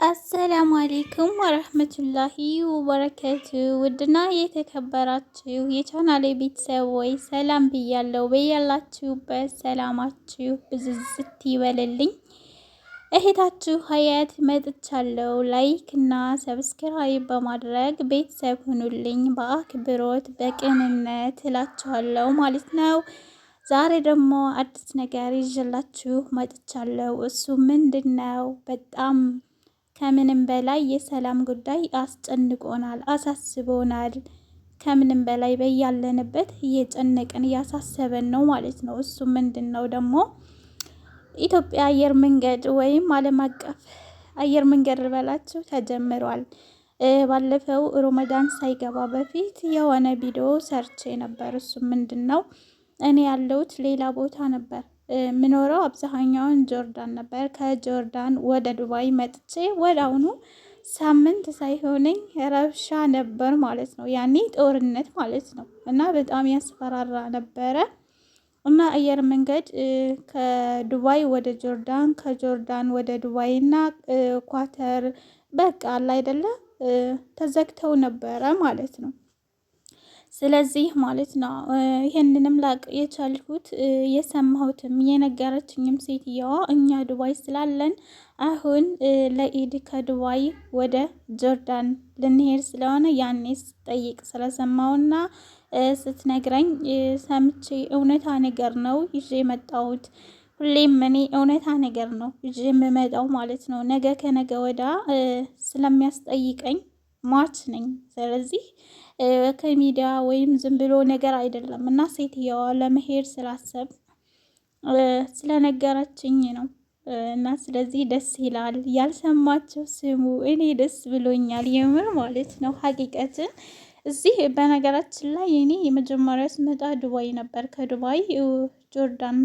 አሰላሙ አሌይኩም ወረህመቱላሂ ወበረከቱ። ውድና የተከበራችሁ የቻናሌ ቤተሰቦች ሰላም ብያለሁ። በያላችሁበት ሰላማችሁ ብዝዝት ይበልልኝ። እህታችሁ ሀያት መጥቻለሁ። ላይክ እና ሰብስክራይብ በማድረግ ቤተሰብ ሁኑልኝ በአክብሮት በቅንነት እላችኋለሁ ማለት ነው። ዛሬ ደግሞ አዲስ ነገር ይዤላችሁ መጥቻለሁ። እሱ ምንድን ነው? በጣም ከምንም በላይ የሰላም ጉዳይ አስጨንቆናል፣ አሳስቦናል። ከምንም በላይ በያለንበት እየጨነቀን እያሳሰበን ነው ማለት ነው። እሱ ምንድን ነው ደግሞ ኢትዮጵያ አየር መንገድ ወይም ዓለም አቀፍ አየር መንገድ ልበላችሁ ተጀምሯል። ባለፈው ሮመዳን ሳይገባ በፊት የሆነ ቪዲዮ ሰርቼ ነበር። እሱ ምንድን ነው እኔ ያለሁት ሌላ ቦታ ነበር ምኖረው፣ አብዛኛውን ጆርዳን ነበር። ከጆርዳን ወደ ዱባይ መጥቼ ወደ አሁኑ ሳምንት ሳይሆነኝ ረብሻ ነበር ማለት ነው። ያኔ ጦርነት ማለት ነው። እና በጣም ያስፈራራ ነበረ። እና አየር መንገድ ከዱባይ ወደ ጆርዳን፣ ከጆርዳን ወደ ዱባይ እና ኳተር በቃ አለ አይደለ ተዘግተው ነበረ ማለት ነው። ስለዚህ ማለት ነው ይሄንንም ላቅ የቻልኩት የሰማሁትም የነገረችኝም ሴትየዋ እኛ ዱባይ ስላለን አሁን ለኢድ ከዱባይ ወደ ጆርዳን ልንሄድ ስለሆነ ያኔ ስጠይቅ ስለሰማውና ስትነግረኝ ሰምቼ እውነታ ነገር ነው ይዤ የመጣሁት። ሁሌም እኔ እውነታ ነገር ነው ይዤ የምመጣው ማለት ነው። ነገ ከነገ ወዳ ስለሚያስጠይቀኝ ሟች ነኝ። ስለዚህ ከሚዲያ ወይም ዝም ብሎ ነገር አይደለም። እና ሴትየዋ ለመሄድ ስላሰብ ስለነገረችኝ ነው። እና ስለዚህ ደስ ይላል። ያልሰማችሁ ስሙ። እኔ ደስ ብሎኛል የምር ማለት ነው። ሀቂቀትን እዚህ በነገራችን ላይ እኔ የመጀመሪያ ስመጣ ዱባይ ነበር። ከዱባይ ጆርዳን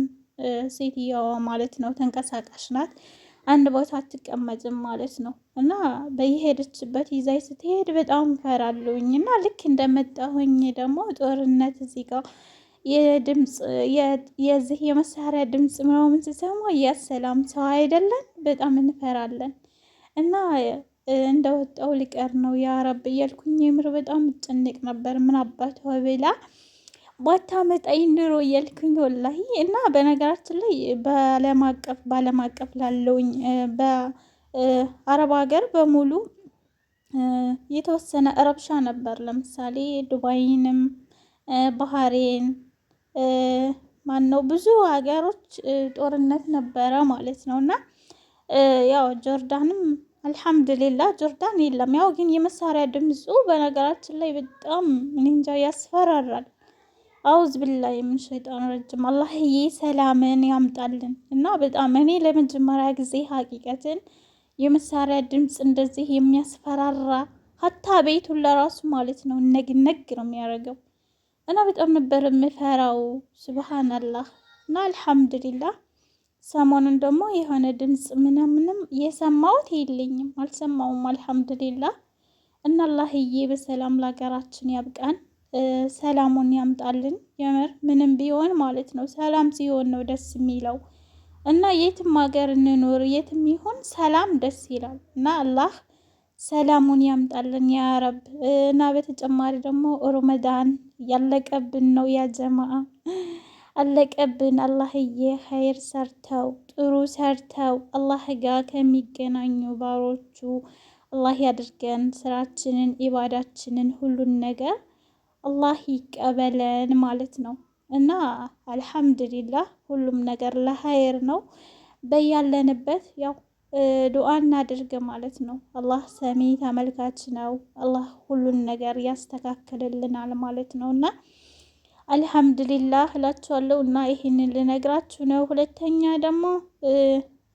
ሴትየዋ ማለት ነው ተንቀሳቃሽ ናት። አንድ ቦታ አትቀመጥም ማለት ነው። እና በየሄደችበት ይዛይ ስትሄድ በጣም ፈራለሁኝ። እና ልክ እንደመጣሁኝ ደግሞ ጦርነት እዚህ ጋር የድምፅ የዚህ የመሳሪያ ድምፅ ምናምን ስሰማ ያሰላም ሰው አይደለን በጣም እንፈራለን። እና እንደወጣው ሊቀር ነው ያ ረብ እያልኩኝ የምር በጣም እጨነቅ ነበር። ምን አባቷ ብላ ባታመጣኝ ኑሮ እያልኩኝ ወላሂ። እና በነገራችን ላይ በዓለም አቀፍ ላለውኝ በአረብ ሀገር በሙሉ የተወሰነ ረብሻ ነበር። ለምሳሌ ዱባይንም፣ ባህሬን ማነው ብዙ ሀገሮች ጦርነት ነበረ ማለት ነው። እና ያው ጆርዳንም አልሐምዱሊላህ ጆርዳን የለም። ያው ግን የመሳሪያ ድምፁ በነገራችን ላይ በጣም እኔ እንጃ ያስፈራራል። አውዝ ብላሂ ምን ሸይጣን ረጅም አላህዬ ሰላምን ያምጣልን። እና በጣም እኔ ለመጀመሪያ ጊዜ ሀቂቀትን የመሳሪያ ድምፅ እንደዚህ የሚያስፈራራ ሀታ ቤቱን ለራሱ ማለት ነው ነግ ነው የሚያደርገው። እና በጣም ነበር የምፈራው ሱብሃንአላህ። እና አልሐምዱሊላህ ሰሞኑን ደግሞ የሆነ ድምፅ ምንም የሰማሁት የለኝም፣ አልሰማውም አልሐምዱሊላህ። እና አላህዬ በሰላም ለሀገራችን ያብቃን፣ ሰላሙን ያምጣልን። የምር ምንም ቢሆን ማለት ነው ሰላም ሲሆን ነው ደስ የሚለው። እና የትም ሀገር እንኖር የትም ይሁን ሰላም ደስ ይላል። እና አላህ ሰላሙን ያምጣልን ያ ረብ። እና በተጨማሪ ደግሞ ሮመዳን ያለቀብን ነው ያ ጀማአ አለቀብን። አላህዬ ኸይር ሰርተው ጥሩ ሰርተው አላህ ጋር ከሚገናኙ ባሮቹ አላህ ያድርገን። ስራችንን ኢባዳችንን ሁሉን ነገር አላህ ይቀበለን ማለት ነው። እና አልሐምዱሊላህ ሁሉም ነገር ለኸይር ነው። በያለንበት ያው ዱዓ እናድርግ ማለት ነው። አላህ ሰሚ ተመልካች ነው። አላህ ሁሉን ነገር ያስተካክልልናል ማለት ነው። እና አልሐምዱሊላህ እላችኋለሁ። እና ይሄንን ልነግራችሁ ነው። ሁለተኛ ደግሞ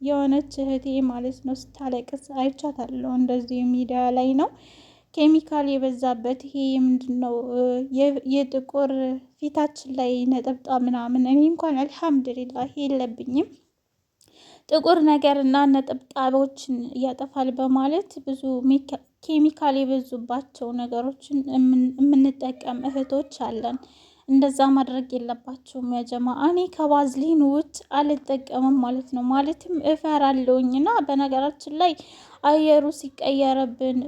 የሆነች እህቴ ማለት ነው ስታለቅስ አይቻታለሁ። እንደዚህ ሚዲያ ላይ ነው ኬሚካል የበዛበት ይሄ ምንድን ነው የጥቁር ፊታችን ላይ ነጠብጣብ ምናምን። እኔ እንኳን አልሐምዱሊላህ የለብኝም ጥቁር ነገር እና ነጠብጣቦችን ያጠፋል በማለት ብዙ ኬሚካል የበዙባቸው ነገሮችን የምንጠቀም እህቶች አለን። እንደዛ ማድረግ የለባችሁም ያጀማ። እኔ ከባዝሊን ውጭ አልጠቀምም ማለት ነው። ማለትም እፈራለሁኝ እና በነገራችን ላይ አየሩ ሲቀየርብን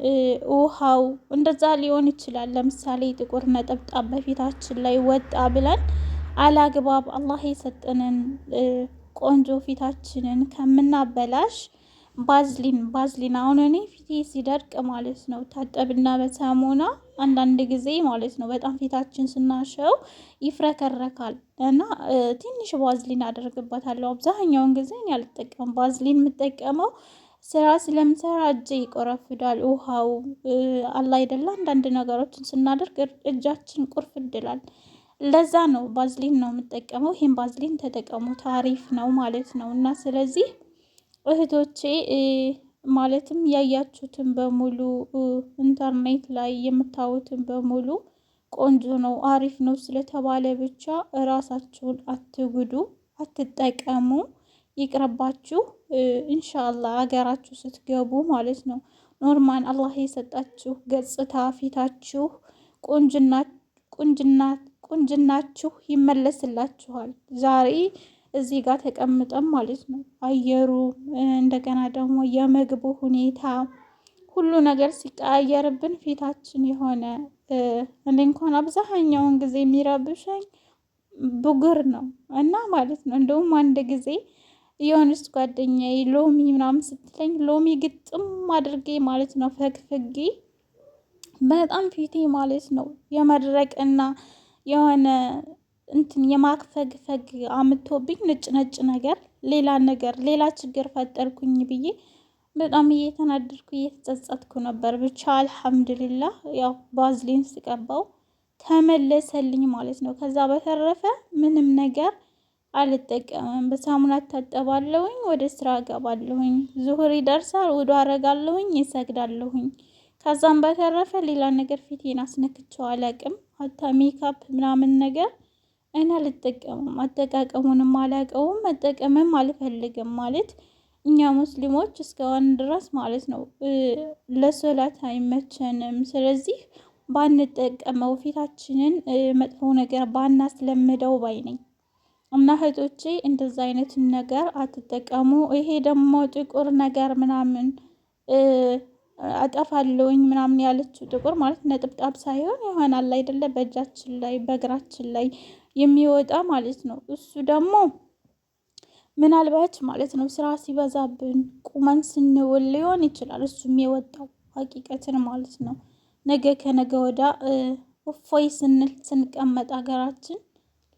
ውሃው እንደዛ ሊሆን ይችላል። ለምሳሌ ጥቁር ነጠብጣብ በፊታችን ላይ ወጣ ብለን አላግባብ አላህ የሰጠንን ቆንጆ ፊታችንን ከምናበላሽ ባዝሊን አሁን እኔ ፊቴ ሲደርቅ ማለት ነው ታጠብና በሳሙና አንዳንድ ጊዜ ማለት ነው በጣም ፊታችን ስናሸው ይፍረከረካል እና ትንሽ ባዝሊን አደርግበታለሁ። አብዛኛውን ጊዜ እኔ አልጠቀምም ባዝሊን የምጠቀመው ስራ ስለምሰራ እጄ ይቆረፍዳል። ውሃው አላ አይደለ አንዳንድ ነገሮችን ስናደርግ እጃችን ቁርፍድ ይላል። ለዛ ነው ባዝሊን ነው የምጠቀመው። ይሄን ባዝሊን ተጠቀሙ ታሪፍ ነው ማለት ነው። እና ስለዚህ እህቶቼ ማለትም ያያችሁትን በሙሉ ኢንተርኔት ላይ የምታዩትን በሙሉ ቆንጆ ነው አሪፍ ነው ስለተባለ ብቻ እራሳችሁን አትጉዱ፣ አትጠቀሙ፣ ይቅርባችሁ። ኢንሻአላህ ሀገራችሁ ስትገቡ ማለት ነው ኖርማል አላህ የሰጣችሁ ገጽታ ፊታችሁ ቁንጅናችሁ ይመለስላችኋል። ዛሬ እዚህ ጋር ተቀምጠን ማለት ነው አየሩ እንደገና ደግሞ የምግቡ ሁኔታ ሁሉ ነገር ሲቀያየርብን ፊታችን የሆነ እኔ እንኳን አብዛኛውን ጊዜ የሚረብሸኝ ብጉር ነው እና ማለት ነው። እንደውም አንድ ጊዜ የሆነች ጓደኛዬ ሎሚ ምናምን ስትለኝ ሎሚ ግጥም አድርጌ ማለት ነው ፈግፍጌ በጣም ፊቴ ማለት ነው የመድረቅና የሆነ እንትን የማክፈግፈግ አምቶብኝ ነጭ ነጭ ነገር ሌላ ችግር ፈጠርኩኝ ብዬ በጣም እየተናደድኩ እየተጸጸትኩ ነበር። ብቻ አልሐምዱሊላህ ያው ባዝሊን ስቀባው ተመለሰልኝ ማለት ነው። ከዛ በተረፈ ምንም ነገር አልጠቀምም። በሳሙና እታጠባለሁኝ፣ ወደ ስራ እገባለሁኝ፣ ዙሁር ይደርሳል ውዱ አረጋለሁኝ፣ ይሰግዳለሁኝ። ከዛም በተረፈ ሌላ ነገር ፊቴን አስነክቼው አላቅም። ሀታ ሜካፕ ምናምን ነገር እኔ አልጠቀምም። አጠቃቀሙንም አላቀውም፣ መጠቀምም አልፈልግም። ማለት እኛ ሙስሊሞች እስከሆን ድረስ ማለት ነው ለሶላት አይመቸንም። ስለዚህ ባንጠቀመው ፊታችንን መጥፎ ነገር ባናስለምደው ባይ ነኝ። እና እህቶቼ እንደዛ አይነትን ነገር አትጠቀሙ። ይሄ ደግሞ ጥቁር ነገር ምናምን አጠፋለሁኝ ምናምን ያለችው ጥቁር ማለት ነጥብጣብ ሳይሆን ይሆናል አይደለ በእጃችን ላይ በእግራችን ላይ የሚወጣ ማለት ነው። እሱ ደግሞ ምናልባት ማለት ነው ስራ ሲበዛብን ቁመን ስንውል ሊሆን ይችላል እሱም የወጣው ሀቂቀትን ማለት ነው። ነገ ከነገ ወዳ እፎይ ስንል ስንቀመጥ ሀገራችን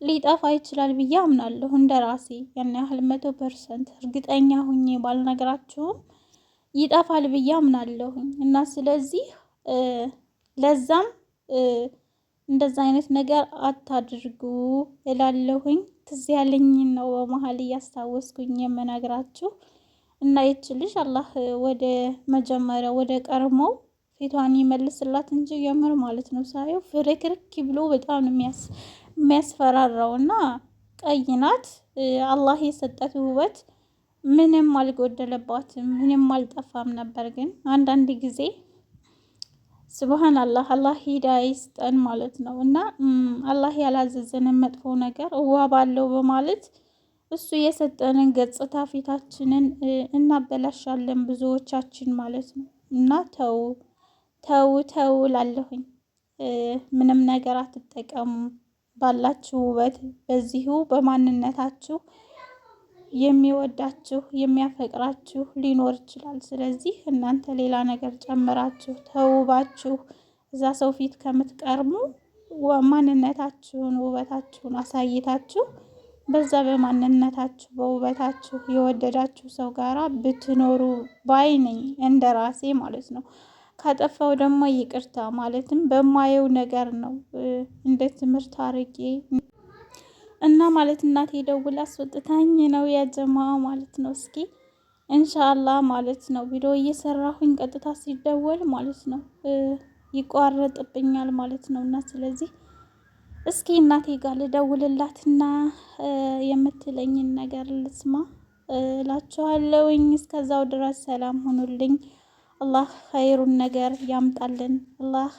ሊጠፋ ይችላል ብዬ አምናለሁ። እንደ ራሴ ያን ያህል 100% እርግጠኛ ሁኜ ባልነግራችሁም ይጠፋል ብዬ አምናለሁኝ። እና ስለዚህ ለዛም እንደዛ አይነት ነገር አታድርጉ እላለሁኝ። ትዝ ያለኝን ነው በመሀል እያስታወስኩኝ የምነግራችሁ። እና ይች ልጅ አላህ ወደ መጀመሪያ ወደ ቀርሞው ፊቷን ይመልስላት እንጂ የምር ማለት ነው ሳየው ፍርክርክ ብሎ በጣም ነው የሚያስፈራራው። እና ቀይ ናት። አላህ የሰጠት ውበት ምንም አልጎደለባትም፣ ምንም አልጠፋም ነበር። ግን አንዳንድ ጊዜ ስብሃን አላህ ሂዳ ይስጠን ማለት ነው። እና አላህ ያላዘዘንን መጥፎ ነገር ባለው በማለት እሱ የሰጠንን ገጽታ ፊታችንን እናበላሻለን ብዙዎቻችን ማለት ነው። እና ተው ላለሁኝ ምንም ነገር አትጠቀሙ። ባላችሁ ውበት በዚሁ በማንነታችሁ የሚወዳችሁ የሚያፈቅራችሁ ሊኖር ይችላል። ስለዚህ እናንተ ሌላ ነገር ጨምራችሁ ተውባችሁ እዛ ሰው ፊት ከምትቀርሙ ማንነታችሁን ውበታችሁን አሳይታችሁ በዛ በማንነታችሁ በውበታችሁ የወደዳችሁ ሰው ጋራ ብትኖሩ ባይ ነኝ፣ እንደ ራሴ ማለት ነው። ካጠፋው ደግሞ ይቅርታ ማለትም በማየው ነገር ነው እንደ ትምህርት አርጌ እና ማለት እናቴ ደውላ አስወጥታኝ ነው ያጀማ ማለት ነው። እስኪ ኢንሻአላህ ማለት ነው ቪዲዮ እየሰራሁኝ ቀጥታ ሲደወል ማለት ነው ይቋረጥብኛል ማለት ነው። እና ስለዚህ እስኪ እናቴ ጋር ልደውልላትና የምትለኝን ነገር ልስማ እላችኋለሁኝ። እስከዛው ድረስ ሰላም ሁኑልኝ። አላህ ኸይሩን ነገር ያምጣልን። አላህ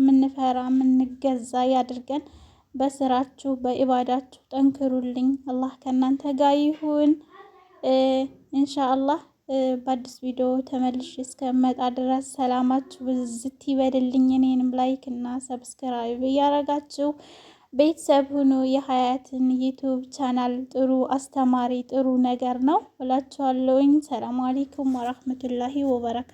ምንፈራ ምንገዛ ያድርገን። በስራችሁ በኢባዳችሁ ጠንክሩልኝ። አላህ ከእናንተ ጋር ይሁን። ኢንሻአላህ በአዲስ ቪዲዮ ተመልሼ እስከመጣ ድረስ ሰላማችሁ ብዝት ይበልልኝ። እኔንም ላይክ እና ሰብስክራይብ እያረጋችሁ ቤተሰብ ሁኑ። የሀያትን ዩቱብ ቻናል ጥሩ አስተማሪ ጥሩ ነገር ነው እላችኋለሁኝ። ሰላም አለይኩም ወራህመቱላሂ ወበረካቱ።